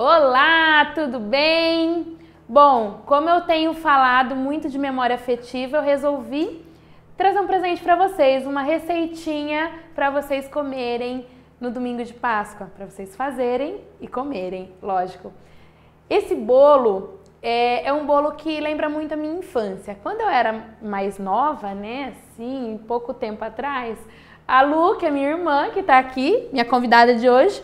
Olá, tudo bem? Bom, como eu tenho falado muito de memória afetiva, eu resolvi trazer um presente para vocês, uma receitinha para vocês comerem no domingo de Páscoa, para vocês fazerem e comerem, lógico. Esse bolo é um bolo que lembra muito a minha infância. Quando eu era mais nova, né, assim, pouco tempo atrás, a Lu, que é minha irmã, que está aqui, minha convidada de hoje,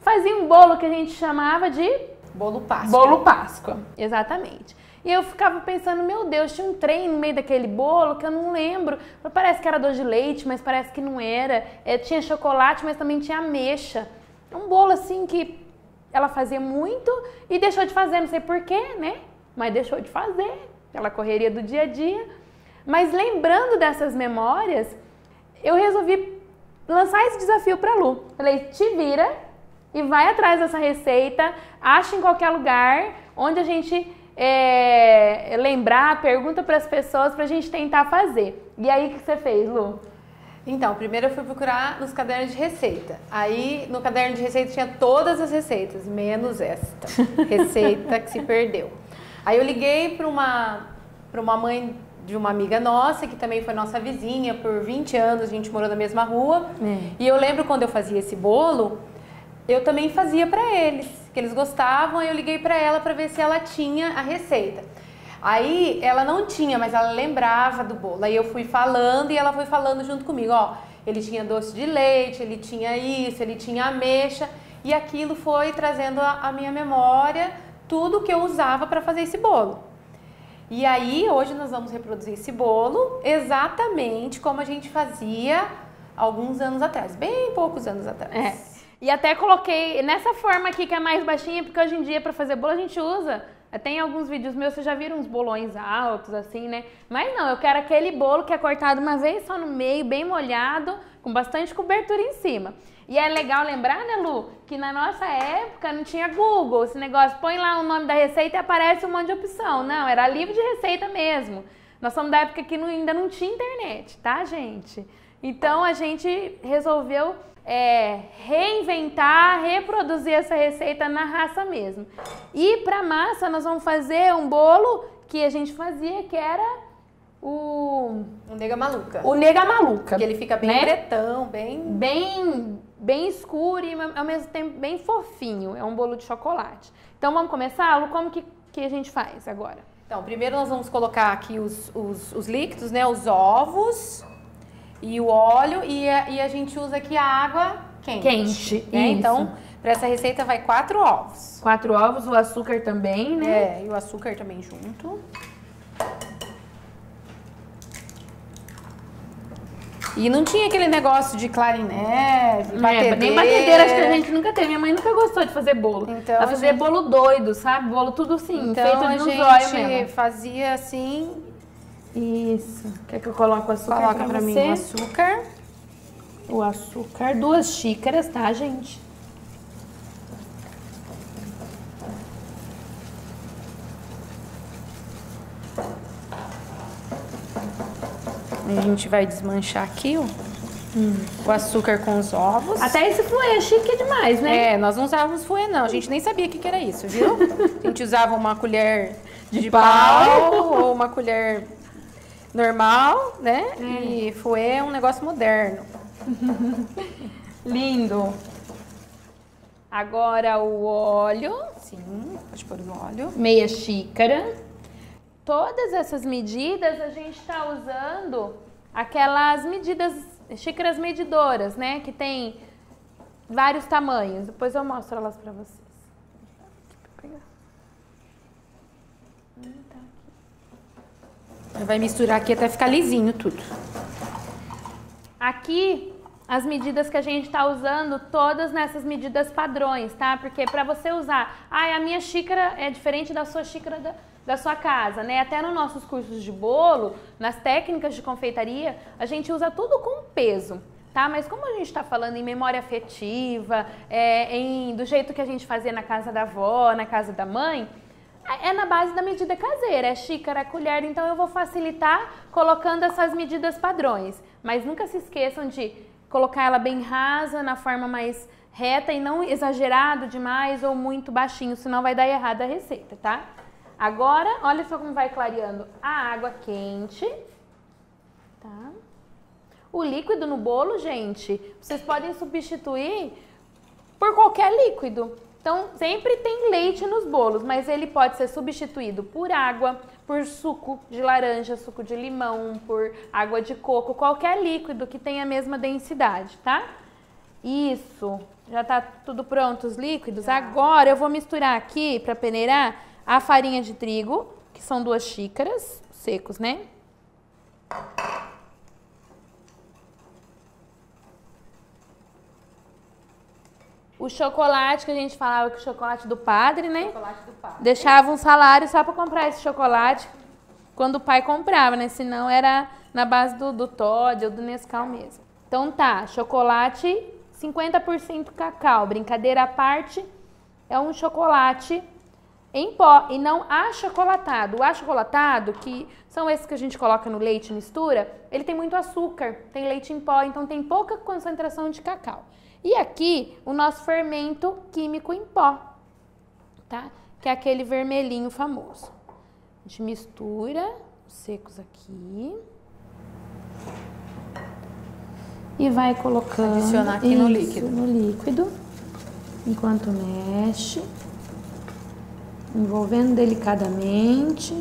fazia um bolo que a gente chamava de Bolo Páscoa. Bolo Páscoa, exatamente. E eu ficava pensando, meu Deus, tinha um trem no meio daquele bolo que eu não lembro. Parece que era doce de leite, mas parece que não era. Tinha chocolate, mas também tinha ameixa. Um bolo assim que ela fazia muito e deixou de fazer, não sei porquê, né? Mas deixou de fazer, aquela correria do dia a dia. Mas lembrando dessas memórias, eu resolvi lançar esse desafio para a Lu. Falei, te vira e vai atrás dessa receita, acha em qualquer lugar, onde a gente lembrar, pergunta para as pessoas para a gente tentar fazer. E aí, o que você fez, Lu? Então, primeiro eu fui procurar nos cadernos de receita. Aí, no caderno de receita tinha todas as receitas, menos esta receita que se perdeu. Aí eu liguei para uma mãe de uma amiga nossa, que também foi nossa vizinha por 20 anos, a gente morou na mesma rua. E eu lembro quando eu fazia esse bolo, eu também fazia para eles, que eles gostavam, aí eu liguei para ela para ver se ela tinha a receita. Aí ela não tinha, mas ela lembrava do bolo. Aí eu fui falando e ela foi falando junto comigo, ó, ele tinha doce de leite, ele tinha isso, ele tinha ameixa, e aquilo foi trazendo a minha memória tudo que eu usava para fazer esse bolo. E aí hoje nós vamos reproduzir esse bolo exatamente como a gente fazia alguns anos atrás, bem poucos anos atrás. E até coloquei nessa forma aqui que é mais baixinha, porque hoje em dia para fazer bolo a gente usa. Tem alguns vídeos meus, vocês já viram uns bolões altos assim, né? Mas não, eu quero aquele bolo que é cortado uma vez só no meio, bem molhado, com bastante cobertura em cima. E é legal lembrar, né, Lu, que na nossa época não tinha Google, esse negócio, põe lá o nome da receita e aparece um monte de opção. Não, era livro de receita mesmo. Nós somos da época que ainda não tinha internet, tá, gente? Então a gente resolveu reinventar, reproduzir essa receita na raça mesmo. E para massa nós vamos fazer um bolo que a gente fazia, que era o nega maluca. O nega maluca. Que ele fica bem, né? Pretão, bem escuro e ao mesmo tempo bem fofinho. É um bolo de chocolate. Então vamos começar, Lu? Como que a gente faz agora? Então, primeiro nós vamos colocar aqui os líquidos, né? Os ovos e o óleo, e a gente usa aqui a água quente. Né? Então, para essa receita vai 4 ovos. 4 ovos, o açúcar também, né? E o açúcar também junto. E não tinha aquele negócio de clarinete, batedeira. Nem batedeira, acho que a gente nunca teve. Minha mãe nunca gostou de fazer bolo. Então, ela fazia bolo doido, sabe? Bolo tudo assim, então, feito de um zóio mesmo. A gente fazia assim. Isso. Quer que eu coloque o açúcar? Coloca pra mim o açúcar. O açúcar, 2 xícaras, tá, gente? A gente vai desmanchar aqui, ó, o açúcar com os ovos. Até esse fouet é chique demais, né? Nós não usávamos fouet, não. A gente nem sabia o que era isso, viu? A gente usava uma colher de pau ou uma colher normal, né? E fouet é um negócio moderno. Lindo. Agora o óleo. Sim, pode pôr o óleo. Meia xícara. Todas essas medidas a gente está usando aquelas medidas, xícaras medidoras, né? Que tem vários tamanhos. Depois eu mostro elas para vocês. Vai misturar aqui até ficar lisinho tudo. Aqui as medidas que a gente está usando, todas nessas medidas padrões, tá? Porque para você usar, a minha xícara é diferente da sua xícara da sua casa, né? Até nos nossos cursos de bolo, nas técnicas de confeitaria, a gente usa tudo com peso, tá? Mas como a gente está falando em memória afetiva, do jeito que a gente fazia na casa da avó, na casa da mãe, é na base da medida caseira, é xícara, colher, então eu vou facilitar colocando essas medidas padrões. Mas nunca se esqueçam de colocar ela bem rasa, na forma mais reta e não exagerado demais ou muito baixinho, senão vai dar errado a receita, tá? Agora, olha só como vai clareando a água quente, tá? O líquido no bolo, gente, vocês podem substituir por qualquer líquido. Então, sempre tem leite nos bolos, mas ele pode ser substituído por água, por suco de laranja, suco de limão, por água de coco, qualquer líquido que tenha a mesma densidade, tá? Isso, já tá tudo pronto os líquidos. Agora eu vou misturar aqui para peneirar a farinha de trigo, que são 2 xícaras, secos, né? O chocolate, que a gente falava que o chocolate do padre, né? Chocolate do padre. Deixava um salário só para comprar esse chocolate quando o pai comprava, né? Senão era na base do Toddy ou do Nescau mesmo. Então tá, chocolate 50% cacau, brincadeira à parte, é um chocolate em pó e não achocolatado. O achocolatado, que são esses que a gente coloca no leite e mistura, ele tem muito açúcar, tem leite em pó, então tem pouca concentração de cacau. E aqui, o nosso fermento químico em pó, tá? Que é aquele vermelhinho famoso. A gente mistura os secos aqui. E vai colocando... Adicionar aqui no líquido. No líquido. Enquanto mexe. Envolvendo delicadamente.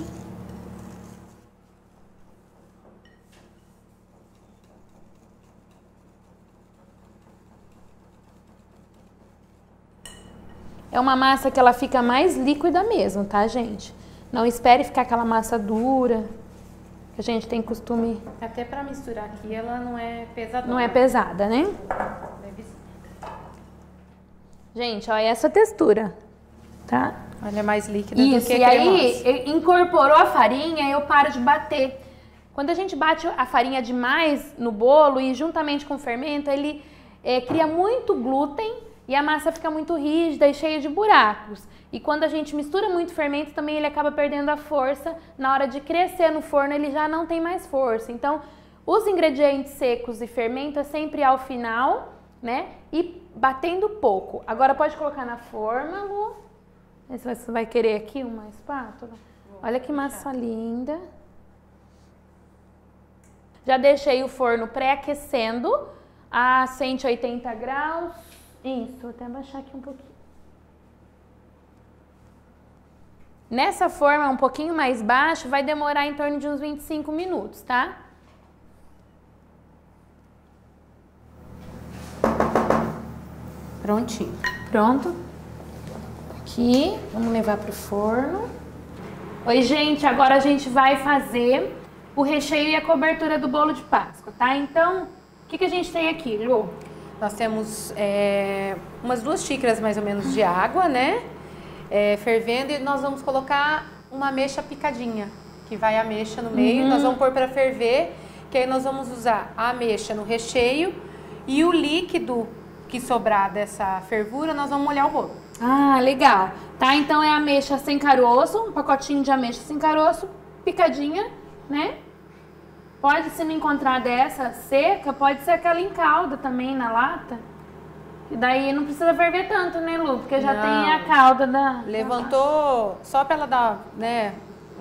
É uma massa que ela fica mais líquida mesmo, tá, gente? Não espere ficar aquela massa dura, que a gente tem costume... Até pra misturar aqui, ela não é pesada. Não é pesada, né? Deve ser. Gente, olha essa textura, tá? Olha, é mais líquida Isso, do que e cremosa. aí incorporou a farinha, eu paro de bater. Quando a gente bate a farinha demais no bolo e juntamente com o fermento, ele cria muito glúten e a massa fica muito rígida e cheia de buracos. E quando a gente mistura muito fermento, também ele acaba perdendo a força. Na hora de crescer no forno, ele já não tem mais força. Então, os ingredientes secos e fermento é sempre ao final, né? E batendo pouco. Agora pode colocar na forma, Lu. Se você vai querer aqui uma espátula. Olha que massa linda. Já deixei o forno pré-aquecendo a 180 graus. Isso, vou até abaixar aqui um pouquinho. Nessa forma um pouquinho mais baixo, vai demorar em torno de uns 25 minutos, tá? Prontinho. Pronto. Aqui, vamos levar pro forno. Oi, gente, agora a gente vai fazer o recheio e a cobertura do bolo de Páscoa, tá? Então, o que a gente tem aqui, Lu? Nós temos umas 2 xícaras mais ou menos de água, né? Fervendo, e nós vamos colocar uma ameixa picadinha, que vai a ameixa no meio. Nós vamos pôr para ferver, que aí nós vamos usar a ameixa no recheio e o líquido que sobrar dessa fervura, nós vamos molhar o bolo. Ah, legal. Tá, então é ameixa sem caroço, um pacotinho de ameixa sem caroço, picadinha, né? Pode, se não encontrar dessa seca, pode ser aquela em calda também, na lata. E daí não precisa ferver tanto, né, Lu? Porque já tem a calda da... Levantou, só para ela dar, né,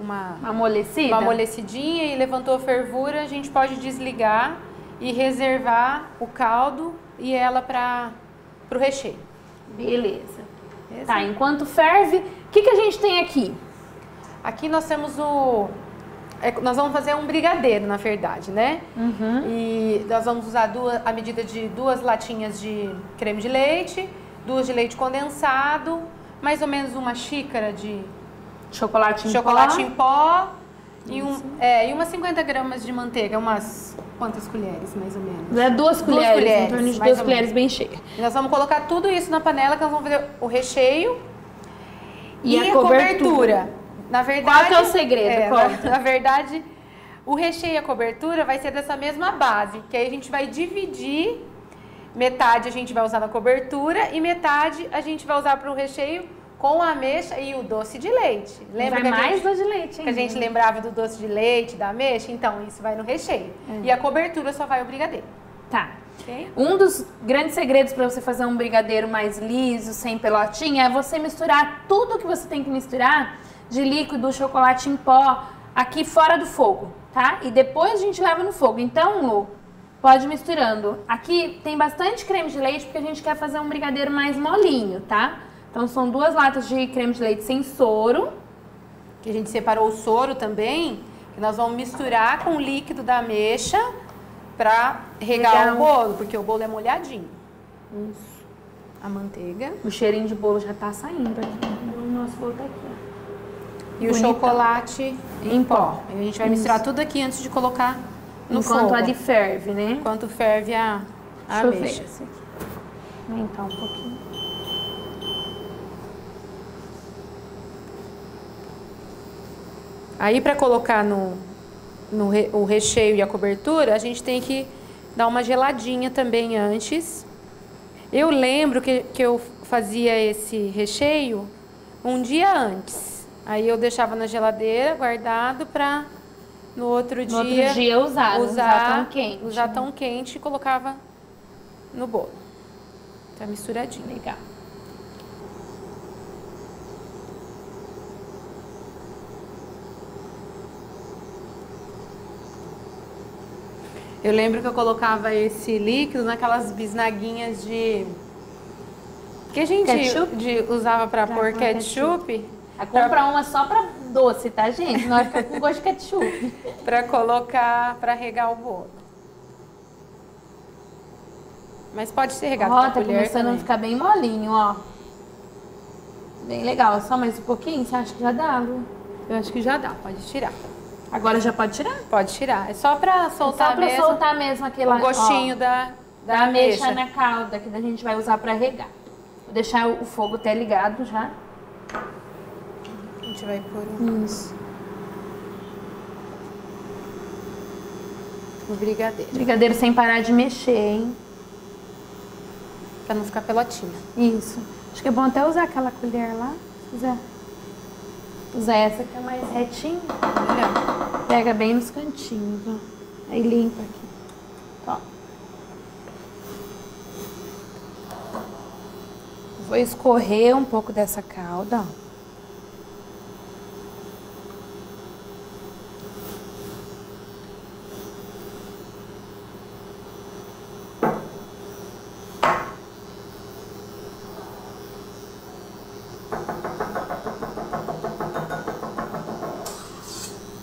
uma amolecida? Uma amolecidinha e levantou a fervura, a gente pode desligar e reservar o caldo e ela para o recheio. Beleza. Tá, enquanto ferve, o que a gente tem aqui? Aqui nós temos nós vamos fazer um brigadeiro, na verdade, né? E nós vamos usar a medida de 2 latinhas de creme de leite, 2 de leite condensado, mais ou menos 1 xícara de chocolate em pó e umas 50 gramas de manteiga, umas quantas colheres, mais ou menos? 2 colheres, em torno de 2 colheres bem cheias. E nós vamos colocar tudo isso na panela, que nós vamos fazer o recheio e a cobertura. Na verdade, qual que é o segredo? Na verdade, o recheio e a cobertura vai ser dessa mesma base, que aí a gente vai dividir, metade a gente vai usar na cobertura e metade a gente vai usar para o recheio com a ameixa e o doce de leite. Lembra vai mais doce de leite, que a gente lembrava do doce de leite, da ameixa? Então, isso vai no recheio. E a cobertura só vai o brigadeiro. Tá. Ok? Um dos grandes segredos para você fazer um brigadeiro mais liso, sem pelotinha, é você misturar tudo que você tem que misturar de líquido, chocolate em pó, aqui fora do fogo, tá? E depois a gente leva no fogo. Então, Lu, pode ir misturando. Aqui tem bastante creme de leite porque a gente quer fazer um brigadeiro mais molinho, tá? Então, são 2 latas de creme de leite sem soro. Que a gente separou o soro também, que nós vamos misturar com o líquido da ameixa pra regar o bolo, porque o bolo é molhadinho. Isso. A manteiga. O cheirinho de bolo já tá saindo aqui. O nosso bolo tá aqui, ó. E o chocolate em pó. A gente vai misturar tudo aqui antes de colocar no fogo. Enquanto ali ferve, né? Enquanto ferve a Deixa eu ver ameixa. esse aqui. Aumentar um pouquinho. Aí para colocar o recheio e a cobertura, a gente tem que dar uma geladinha também antes. Eu lembro que eu fazia esse recheio um dia antes. Aí eu deixava na geladeira, guardado, para no outro dia usar tão quente. Usar tão quente e colocava no bolo. Tá misturadinho. Legal. Eu lembro que eu colocava esse líquido naquelas bisnaguinhas de... que a gente usava para pôr ketchup. Compra uma só pra doce, tá, gente? Não vai ficar com gosto de ketchup. Para colocar, para regar o bolo. Mas pode ser regado com a Tá colher começando também. a ficar bem molinho, ó. Bem legal. Só mais um pouquinho? Você acha que já dá, Lu? Eu acho que já dá, pode tirar. Agora já pode tirar? Pode tirar. É só para soltar Só pra mesmo soltar mesmo aquele o gostinho da ameixa na calda, que a gente vai usar pra regar. Vou deixar o fogo até ligado já. A gente vai pôr Isso. o brigadeiro. Brigadeiro sem parar de mexer, hein? Pra não ficar pelotinha. Isso. Acho que é bom até usar aquela colher lá. Se quiser usar essa que é mais retinha. Olha. Pega bem nos cantinhos, ó. Aí limpa aqui. Ó. Vou escorrer um pouco dessa calda, ó.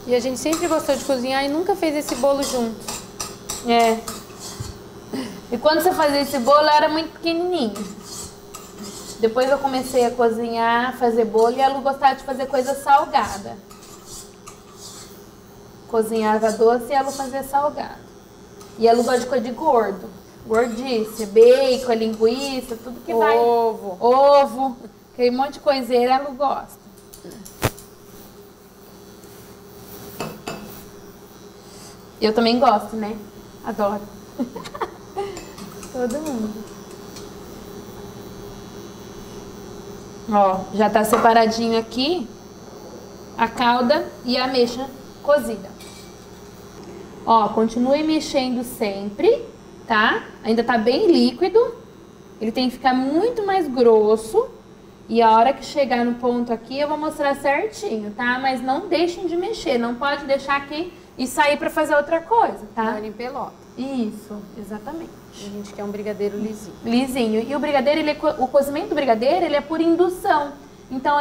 E a gente sempre gostou de cozinhar e nunca fez esse bolo junto. É. E quando você fazia esse bolo, era muito pequenininho. Depois eu comecei a cozinhar, fazer bolo, e a Lu gostava de fazer coisa salgada. Cozinhava doce e a Lu fazia salgado. E a Lu gosta de coisa de gordo. Gordice, bacon, linguiça, tudo que vai. Ovo. Aquele monte de coiseira a Lu gosta. Eu também gosto, né? Adoro. Todo mundo. Ó, já tá separadinho aqui a calda e a ameixa cozida. Ó, continue mexendo sempre, tá? Ainda tá bem líquido. Ele tem que ficar muito mais grosso. E a hora que chegar no ponto aqui, eu vou mostrar certinho, tá? Mas não deixem de mexer. Não pode deixar aqui e sair pra fazer outra coisa, tá? Não, em pelota. Isso, exatamente. A gente quer um brigadeiro lisinho. Lisinho. E o brigadeiro, o cozimento do brigadeiro, ele é por indução. Então,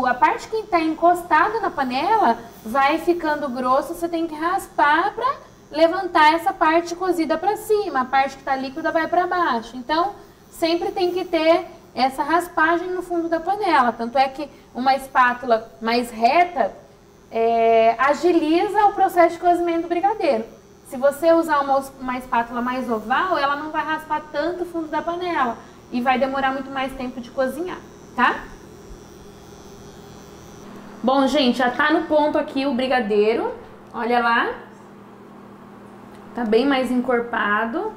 a parte que está encostada na panela vai ficando grosso, você tem que raspar para levantar essa parte cozida para cima. A parte que está líquida vai para baixo. Então, sempre tem que ter essa raspagem no fundo da panela. Tanto é que uma espátula mais reta agiliza o processo de cozimento do brigadeiro. Se você usar uma espátula mais oval, ela não vai raspar tanto o fundo da panela e vai demorar muito mais tempo de cozinhar, tá? Bom, gente, já tá no ponto aqui o brigadeiro. Olha lá. Tá bem mais encorpado.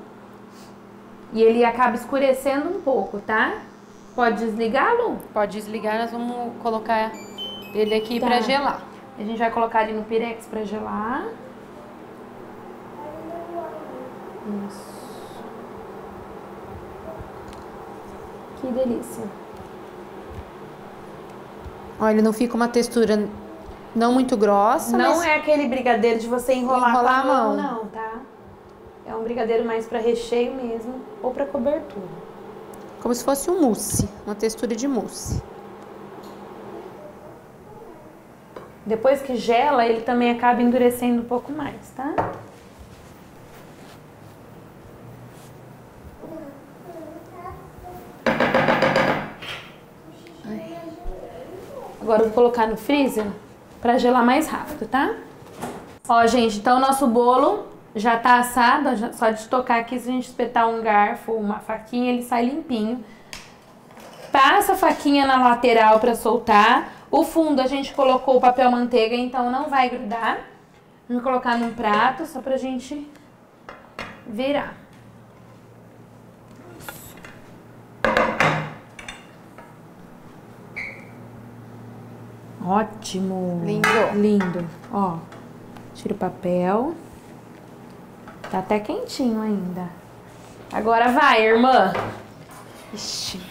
E ele acaba escurecendo um pouco, tá? Pode desligar, Lu? Pode desligar, nós vamos colocar ele aqui pra gelar. A gente vai colocar ele no Pirex pra gelar. Isso. Que delícia. Olha, ele não fica uma textura não muito grossa, Não mas é aquele brigadeiro de você enrolar com Enrolar a a mão, mão. não, tá? É um brigadeiro mais pra recheio mesmo, ou pra cobertura. como se fosse um mousse, uma textura de mousse. Depois que gela, ele também acaba endurecendo um pouco mais, tá? Agora eu vou colocar no freezer pra gelar mais rápido, tá? Ó, gente, então o nosso bolo já tá assado, só de tocar aqui, se a gente espetar um garfo, uma faquinha, ele sai limpinho. Passa a faquinha na lateral pra soltar. O fundo a gente colocou o papel manteiga, então não vai grudar. Vamos colocar num prato só pra gente virar. Ótimo! Lindo. Lindo. Ó, tira o papel. Tá até quentinho ainda. Agora vai, irmã. Ixi.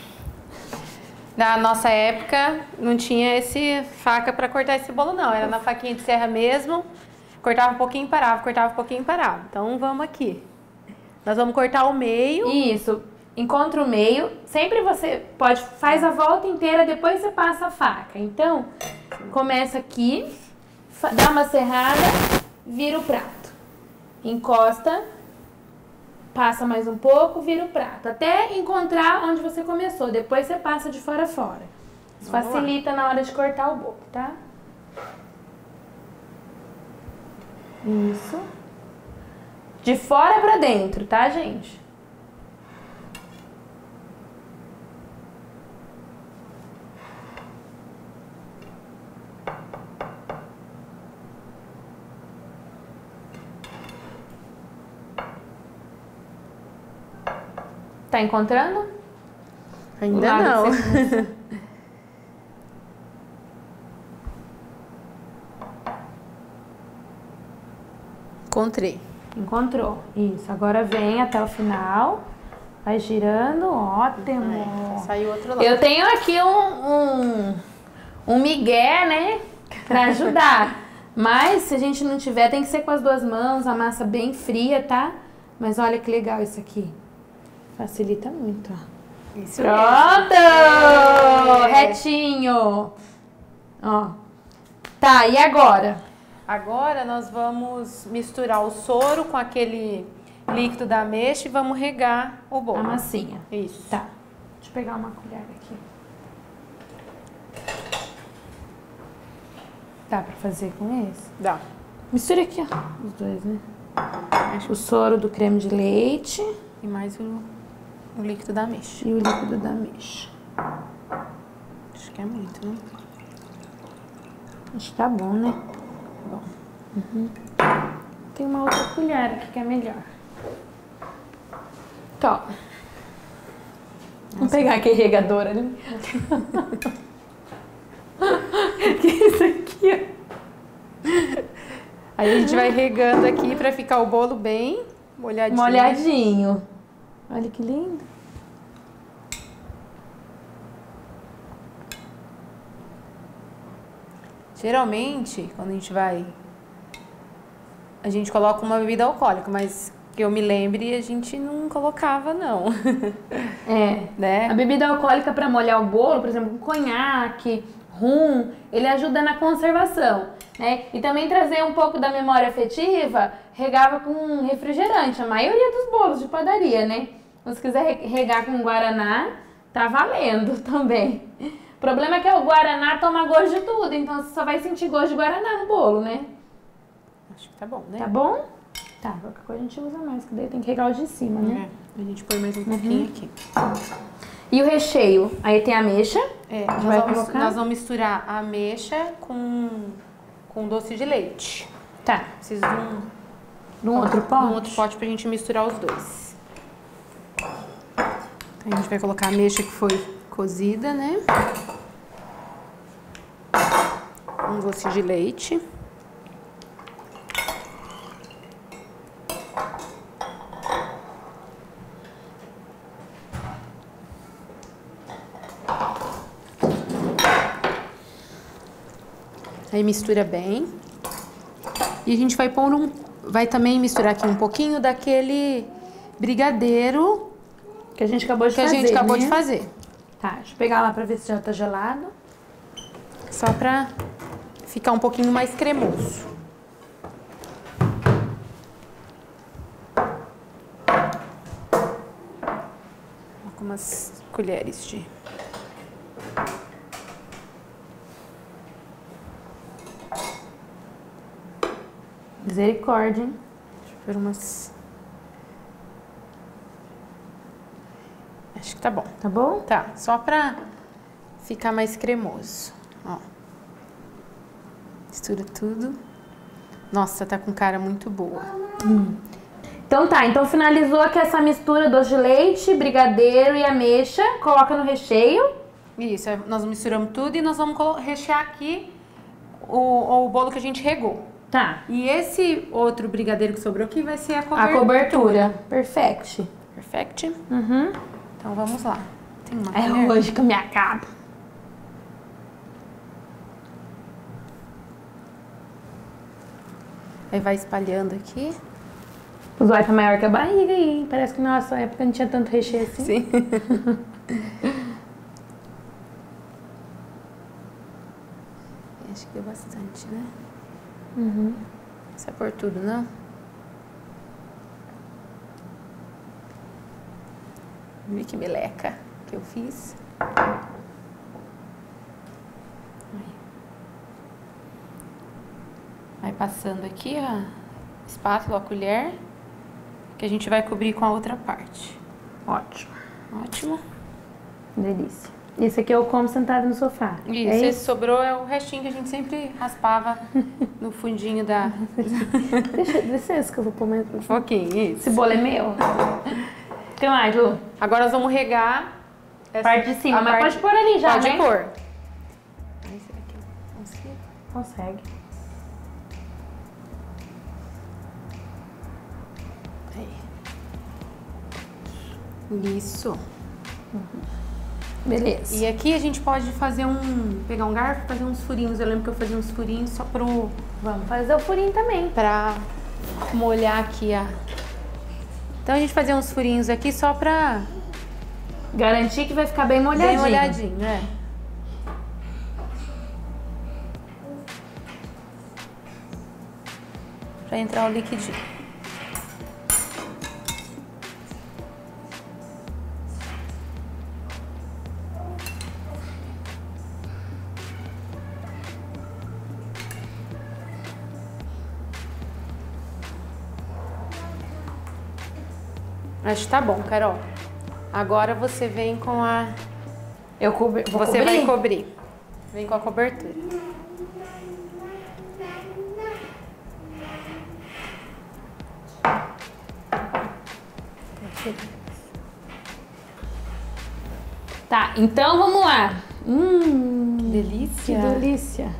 Na nossa época, não tinha esse faca para cortar esse bolo, não. Era na faquinha de serra mesmo. Cortava um pouquinho e parava, cortava um pouquinho e parava. Então, vamos aqui. Nós vamos cortar o meio. Isso. Encontra o meio. Sempre você faz a volta inteira, depois você passa a faca. Então, começa aqui, dá uma serrada, vira o prato. Encosta, passa mais um pouco, vira o prato. Até encontrar onde você começou. Depois você passa de fora a fora. Isso facilita na hora de cortar o bolo, tá? Isso. De fora pra dentro, tá, gente? Tá encontrando? Ainda não. Encontrei. Encontrou. Isso. Agora vem até o final. Vai girando. Ótimo. Saiu outro lado. Eu tenho aqui um migué, né? Pra ajudar. Mas se a gente não tiver, tem que ser com as duas mãos. A massa bem fria, tá? Mas olha que legal isso aqui. Facilita muito, ó. Isso Pronto! É. Retinho. Ó. Tá, e agora? Agora nós vamos misturar o soro com aquele líquido da ameixa e vamos regar o bolo. A massinha. Isso. Tá. Deixa eu pegar uma colher aqui. Dá pra fazer com esse? Dá. Mistura aqui, ó. Os dois, né? O soro do creme de leite E mais o líquido da ameixa. e o líquido da ameixa. Acho que é muito, né? Acho que tá bom, né? Bom. Tem uma outra colher aqui que é melhor. Tá. Vamos pegar aqui a regadora, né? Que isso aqui, ó. Aí a gente vai regando aqui pra ficar o bolo bem molhadinho. Molhadinho. Olha que lindo. Geralmente, quando a gente vai... A gente coloca uma bebida alcoólica, mas que eu me lembre, a gente não colocava, não. É. Né? A bebida alcoólica para molhar o bolo, por exemplo, conhaque, rum, ele ajuda na conservação, né? E também trazer um pouco da memória afetiva, regava com refrigerante, a maioria dos bolos de padaria, né? Se quiser regar com guaraná, tá valendo também. O problema é que o guaraná toma gosto de tudo, então você só vai sentir gosto de guaraná no bolo, né? Acho que tá bom, né? Tá bom? Tá, qualquer coisa a gente usa mais, que daí tem que regar o de cima, né? É, a gente põe mais um pouquinho aqui. E o recheio? Aí tem a ameixa. É, nós vamos misturar a ameixa com doce de leite. Tá. Preciso De um outro pote? de um outro pote pra gente misturar os dois. Então, a gente vai colocar a ameixa que foi cozida, né? Um doce de leite. Aí mistura bem. E a gente vai pôr vai também misturar aqui um pouquinho daquele brigadeiro que a gente acabou de fazer. Que a gente acabou de fazer. Tá, deixa eu pegar lá pra ver se já tá gelado. Só pra ficar um pouquinho mais cremoso. Algumas colheres de... Misericórdia, hein? Deixa eu ver umas... Acho que tá bom. Tá bom? Tá, só pra ficar mais cremoso. Ó. Mistura tudo. Nossa, tá com cara muito boa. Então tá, então finalizou aqui essa mistura doce de leite, brigadeiro e ameixa. Coloca no recheio. Isso, aí nós misturamos tudo e nós vamos rechear aqui o bolo que a gente regou. Tá. E esse outro brigadeiro que sobrou aqui vai ser a A cobertura. Perfect. Perfect? Uhum. Então vamos lá. Tem uma É colher? hoje que eu me acabo. Aí vai espalhando aqui. O zóio tá maior que a barriga aí. Parece que na nossa época não tinha tanto recheio assim. Sim. Acho que deu bastante, né? Uhum. Não precisa pôr tudo, não? Vi que meleca que eu fiz. Vai passando aqui a espátula, a colher, que a gente vai cobrir com a outra parte. Ótimo. Ótimo. Delícia. Esse aqui eu como sentado no sofá. Isso, É esse sobrou é o restinho que a gente sempre raspava no fundinho da... Deixa licença que eu vou pôr mais Um pouquinho, isso. Esse bolo é meu? O que mais, Lu? Agora nós vamos regar essa Parte de cima, a mas parte- pode pôr ali já, Pode né? pôr. Aí, será que eu consigo? Consegue. Aí. Isso. Beleza. E aqui a gente pode fazer pegar um garfo e fazer uns furinhos. Eu lembro que eu fazia uns furinhos só Vamos fazer o furinho também. pra molhar aqui a... Então a gente fazia uns furinhos aqui só pra... Garantir que vai ficar bem molhadinho. Bem molhadinho, né? Pra entrar o liquidinho. Acho que tá bom, Carol. Agora você vem com a... Vou Você cobrir? vai cobrir. Vem com a cobertura. Tá, então vamos lá. Que Que delícia. delícia.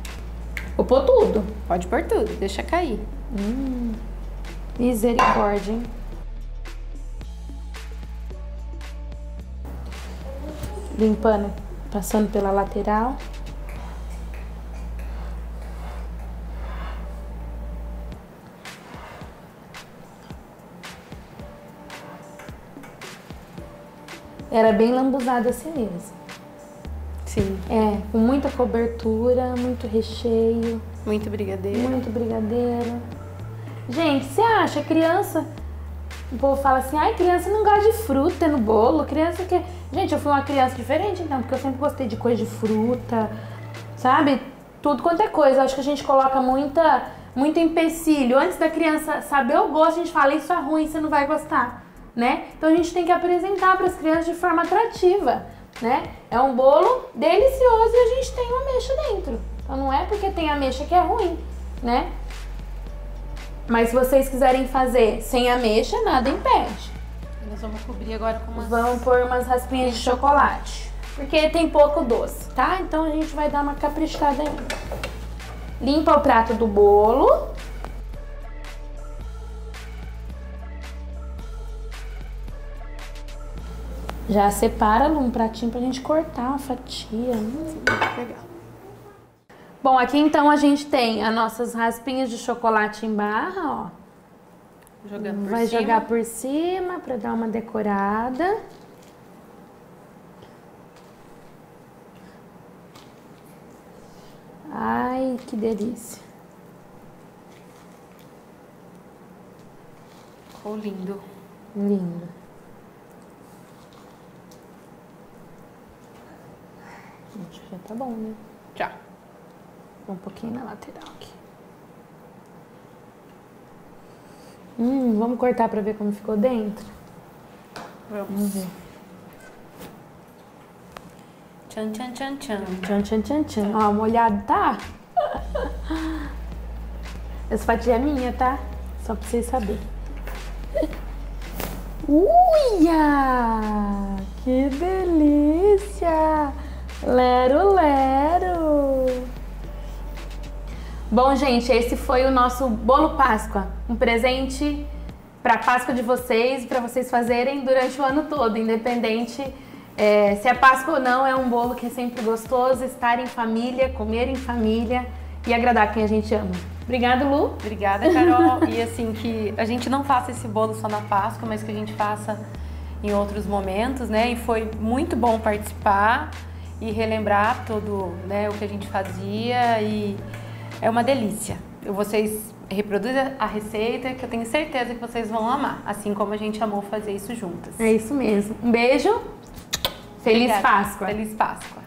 Vou pôr tudo. Pode pôr tudo, deixa cair. Misericórdia, hein? Limpando, passando pela lateral. Era bem lambuzado assim mesmo. Sim. É, com muita cobertura, muito recheio, Muito brigadeiro. muito brigadeiro. Gente, você acha criança... O povo fala assim, ai, criança não gosta de fruta no bolo, criança que... Gente, eu fui uma criança diferente então, porque eu sempre gostei de coisa de fruta, sabe? Tudo quanto é coisa. Eu acho que a gente coloca muito empecilho. Antes da criança saber o gosto, a gente fala, isso é ruim, você não vai gostar, né? Então a gente tem que apresentar para as crianças de forma atrativa, né? É um bolo delicioso e a gente tem uma ameixa dentro. Então não é porque tem ameixa que é ruim, né? Mas se vocês quiserem fazer sem ameixa, nada impede. Nós vamos cobrir agora com umas... Vamos pôr umas raspinhas de chocolate. Porque tem pouco doce, tá? Então a gente vai dar uma caprichada ainda. Limpa o prato do bolo. Já separa um pratinho pra gente cortar uma fatia. Legal. Bom, aqui então a gente tem as nossas raspinhas de chocolate em barra, ó. Jogando por Vai cima. jogar por cima para dar uma decorada. Ai, que delícia. Ficou lindo. Lindo. Acho que já tá bom, né? Já. Um pouquinho na lateral aqui. Vamos cortar pra ver como ficou dentro? Vamos ver. Tchan, tchan, tchan, tchan. Tchan, tchan, tchan, tchan. Ó, molhado tá? Essa fatia é minha, tá? Só pra vocês saberem. Uia! Que delícia! Lero, lero! Bom, gente, esse foi o nosso bolo Páscoa. Um presente para a Páscoa de vocês, para vocês fazerem durante o ano todo, independente se é Páscoa ou não. É um bolo que é sempre gostoso, estar em família, comer em família e agradar quem a gente ama. Obrigada, Lu. Obrigada, Carol. E assim, que a gente não faça esse bolo só na Páscoa, mas que a gente faça em outros momentos, né? E foi muito bom participar e relembrar todo, né, o que a gente fazia, e é uma delícia. Vocês reproduzem a receita, que eu tenho certeza que vocês vão amar, assim como a gente amou fazer isso juntas. É isso mesmo. Um beijo. Feliz Obrigada. Páscoa. Feliz Páscoa.